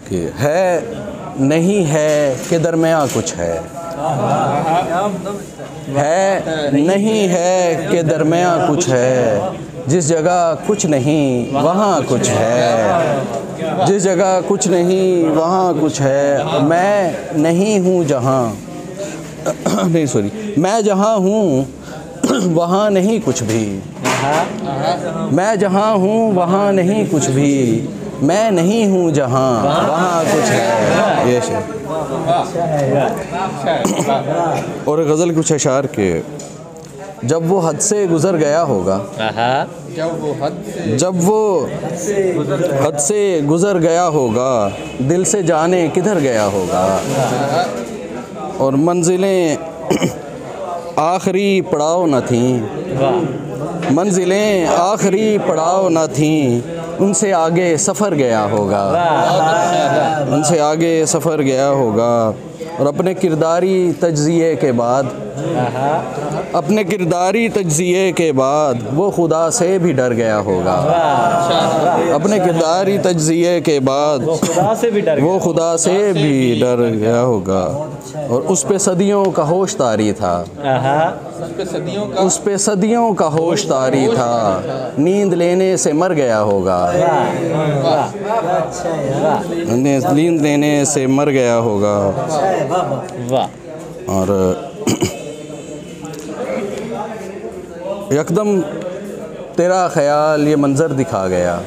कि है नहीं है के दरमियाँ कुछ है नहीं है के दरमियाँ कुछ है, जिस जगह कुछ नहीं वहाँ कुछ है, जिस जगह कुछ नहीं वहाँ कुछ है। मैं नहीं हूँ जहाँ नहीं सॉरी मैं जहाँ हूँ वहाँ नहीं कुछ भी, मैं जहाँ हूँ वहाँ नहीं कुछ भी, मैं नहीं हूँ जहाँ वहाँ कुछ है। ये शेर और गज़ल कुछ अशार के। जब वो हद से गुज़र गया होगा, जब वो हद से गुज़र गया होगा, दिल से जाने किधर गया होगा। और मंजिलें आखिरी पड़ाव न थीं, मंजिलें आखिरी पड़ाव न थीं, उनसे आगे सफ़र गया होगा, उनसे आगे सफ़र गया होगा। और अपने किरदारी तज्ज़िये के बाद, अपने किरदारी तज्ज़िये के बाद वो खुदा से भी डर गया होगा, अपने किरदारी तज्ज़िये के बाद वो खुदा से भी डर गया होगा। और उस पे सदियों का होश तारी था, उस पे सदियों का होश तारी था, नींद लेने से मर गया होगा, नींद लेने से मर गया होगा। और यकदम तेरा ख्याल ये मंज़र दिखा गया,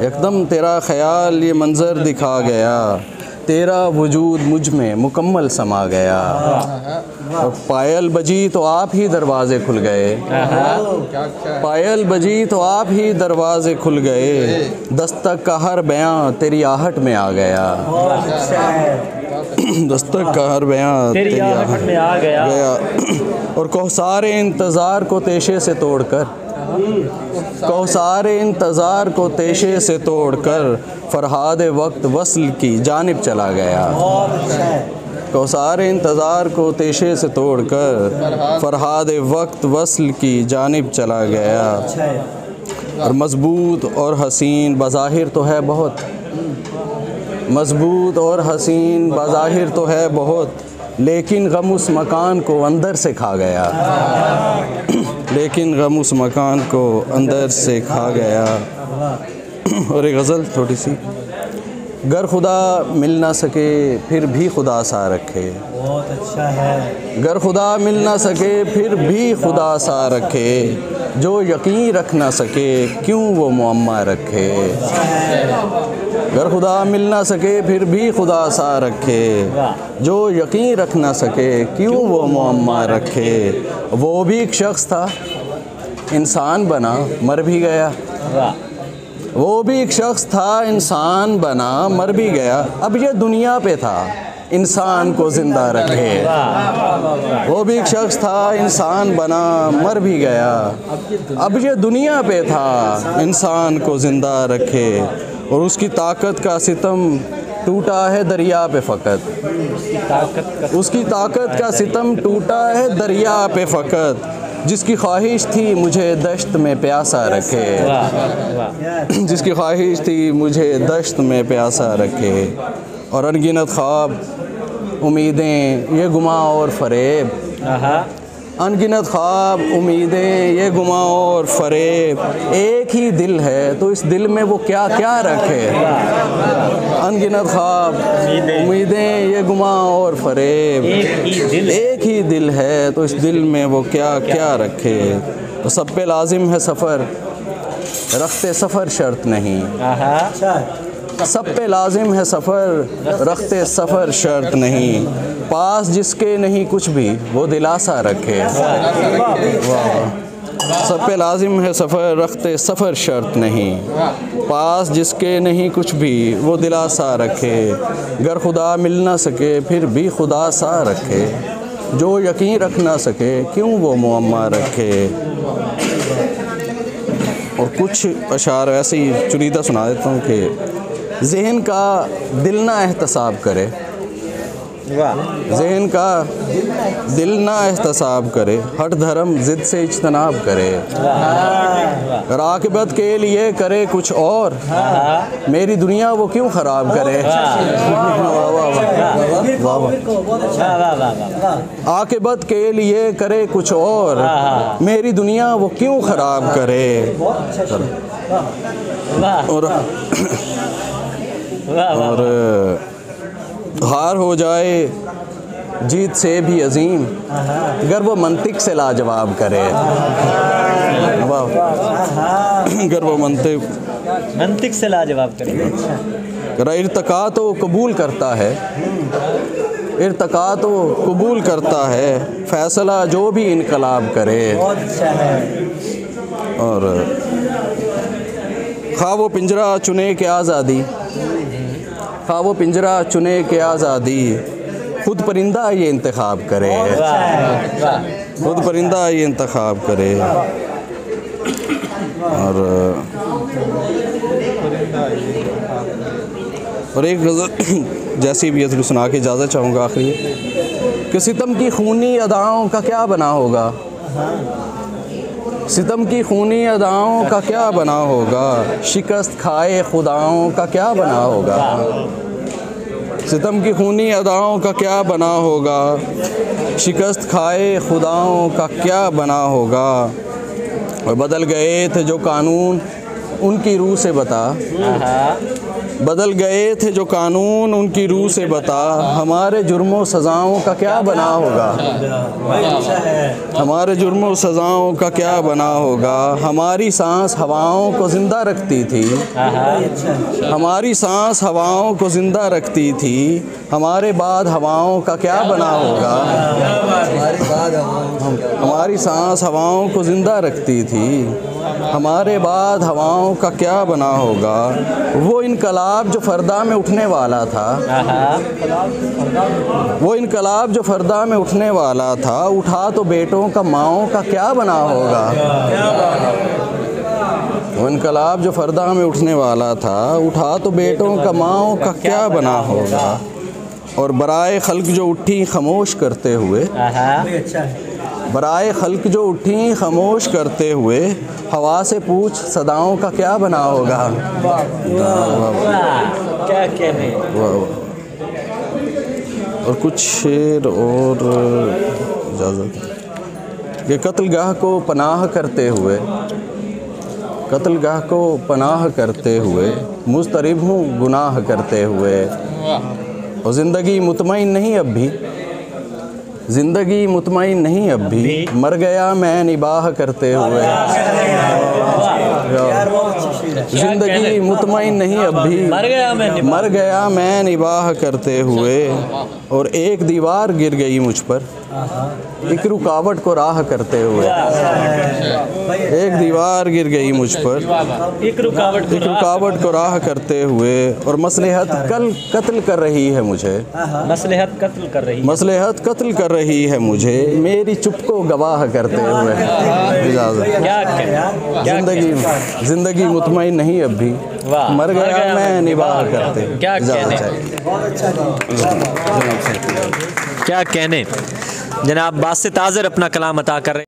यकदम तेरा ख्याल ये मंज़र दिखा गया, तेरा वजूद मुझ में मुकम्मल समा गया। और पायल बजी तो आप ही दरवाज़े खुल गए, पायल बजी तो आप ही दरवाज़े खुल गए, दस्तक का हर बयां तेरी आहट में आ गया, दस्तक का हर बयां तेरी आहट में आ गया। और कौसारे इंतज़ार को तेशे से तोड़कर, कौसारे इंतज़ार को तेशे से तोड़कर, फरहाद वक्त वस्ल की जानिब चला गया, कौसारे इंतज़ार को तेशे से तोड़कर, फरहाद वक्त वस्ल की जानिब चला गया। और मज़बूत और हसीन बज़ाहिर तो है बहुत, मज़बूत और हसीन बज़ाहिर तो है बहुत, लेकिन गम उस मकान को अंदर से खा गया, लेकिन गम उस मकान को अंदर से खा गया। और एक गज़ल थोड़ी सी। गर खुदा मिल ना सके फिर भी खुदा सा रखे, बहुत अच्छा है। गर खुदा मिल ना सके फिर भी खुदा सा रखे, जो यकीन रख ना सके क्यों वो मुअम्मा रखे। गर खुदा मिल ना सके फिर भी खुदा सा रखे, जो यकीन रख ना सके क्यों वो मुअम्मा रखे। वो भी एक शख्स था इंसान बना मर भी गया, वो भी एक शख्स था इंसान बना मर भी गया, अब ये दुनिया पे था इंसान को ज़िंदा रखे। वो भी एक शख्स था इंसान बना मर भी गया, अब ये दुनिया पे था इंसान को ज़िंदा रखे। और उसकी ताकत का सितम टूटा है दरिया पे फ़कत, उसकी ताकत का सितम टूटा है दरिया पे फ़कत, जिसकी ख्वाहिश थी मुझे दश्त में प्यासा रखे, जिसकी ख्वाहिश थी मुझे दश्त में प्यासा रखे। और अनगिनत ख्वाब उम्मीदें ये गुमा और फ़रेब, अनगिनत ख्वाब उम्मीदें ये गुमा और फ़रेब, एक ही दिल है तो इस दिल में वो क्या क्या रखे। अनगिनत ख्वाब उम्मीदें ये गुमा और फ़रेब, एक ही दिल है तो इस दिल में वो क्या क्या रखे। तो सब पे लाजिम है सफ़र रखते सफ़र शर्त नहीं, सब पे लाजिम है सफ़र रखते सफ़र शर्त नहीं, पास जिसके नहीं कुछ भी वो दिलासा रखे। सब पे लाजिम है सफ़र रखते सफ़र शर्त नहीं, पास जिसके नहीं कुछ भी वो दिलासा रखे। गर खुदा मिल ना सके फिर भी खुदा सा रखे, जो यकीन रख ना सके क्यों वो मुअम्मा रखे। और कुछ अशार ऐसे ही चुनीदा सुना देता हूँ कि ज़हन का दिल ना एहतसाब करे, जहन का दिल ना एहतसाब करे, हट धर्म जिद से इज्तनाब करे, राक़िबत के लिए करे कुछ और, मेरी दुनिया वो क्यों ख़राब करे। आक़िबत के लिए करे कुछ और, मेरी दुनिया वो क्यों ख़राब करे। और हार हो जाए जीत से भी अजीम, अगर वो मंतिक से लाजवाब करे। अगर वो मंतिक से लाजवाब करे। इर्तिका तो कबूल करता है, इर्तिका तो कबूल करता है, फैसला जो भी इनकलाब करे। और खा वो पिंजरा चुने के आज़ादी, खा वो पिंजरा चुने के आज़ादी, खुद परिंदा ये इंतखाब करे, खुद परिंदा ये इंतखाब करे। और एक गज़ल जैसी भी है सुना के इजाज़त चाहूँगा आखिरी, कि सितम की खूनी अदाओं का क्या बना होगा, सितम की खूनी अदाओं का क्या बना होगा, शिकस्त खाए खुदाओं का क्या बना होगा। सितम की खूनी अदाओं का क्या बना होगा, शिकस्त खाए खुदाओं का क्या बना होगा। और बदल गए थे जो कानून उनकी रूह से बता, बदल गए थे जो कानून उनकी रूह से बता, हमारे जुर्मों सज़ाओं का क्या बना होगा, हमारे जुर्मों सज़ाओं का क्या बना होगा। हमारी सांस हवाओं को ज़िंदा रखती थी, हमारी सांस हवाओं को ज़िंदा रखती थी, हमारे बाद हवाओं का क्या बना होगा। हमारी सांस हवाओं को ज़िंदा रखती थी, हमारे बाद हवाओं का क्या बना होगा। वो इनकलाब जो फरदा में उठने वाला था, वो इनकलाब जो फरदा में उठने वाला था, उठा तो बेटों का माओं का क्या बना होगा। वो इनकलाब जो फरदा में उठने वाला था, उठा तो बेटों का माओं का क्या बना होगा। और बराए खल्क जो उठी खामोश करते हुए, बराए खल्क जो उठी खामोश करते हुए, हवा से पूछ सदाओं का क्या बना होगा। क्या कहने। और कुछ शेर और इजाज़त कि कत्लगाह को पनाह करते हुए, कत्लगाह को पनाह करते हुए, मुस्तरिब हूँ गुनाह करते हुए। और ज़िंदगी मुतमईन नहीं अब भी, ज़िंदगी मुतमईन नहीं अब भी, मर गया मैं निबाह करते हुए। ज़िंदगी मुतमईन नहीं अब भी, मर गया मैं निबाह करते हुए। और एक दीवार गिर गई मुझ पर, एक रुकावट को राह करते हुए। एक दीवार गिर गई मुझ पर, एक रुकावट को राह करते हुए। और मसलहत कल कत्ल कर रही है मुझे, मसलहत कत्ल कर रही, मसलहत कत्ल कर रही है मुझे, मेरी चुप को गवाह करते हुए। ज़िंदगी ज़िंदगी मुतमईन नहीं अब भी, मर गया मैं निबाह करते। क्या कहने। जनाब बासित आज़र अपना कलाम अता कर रहे हैं।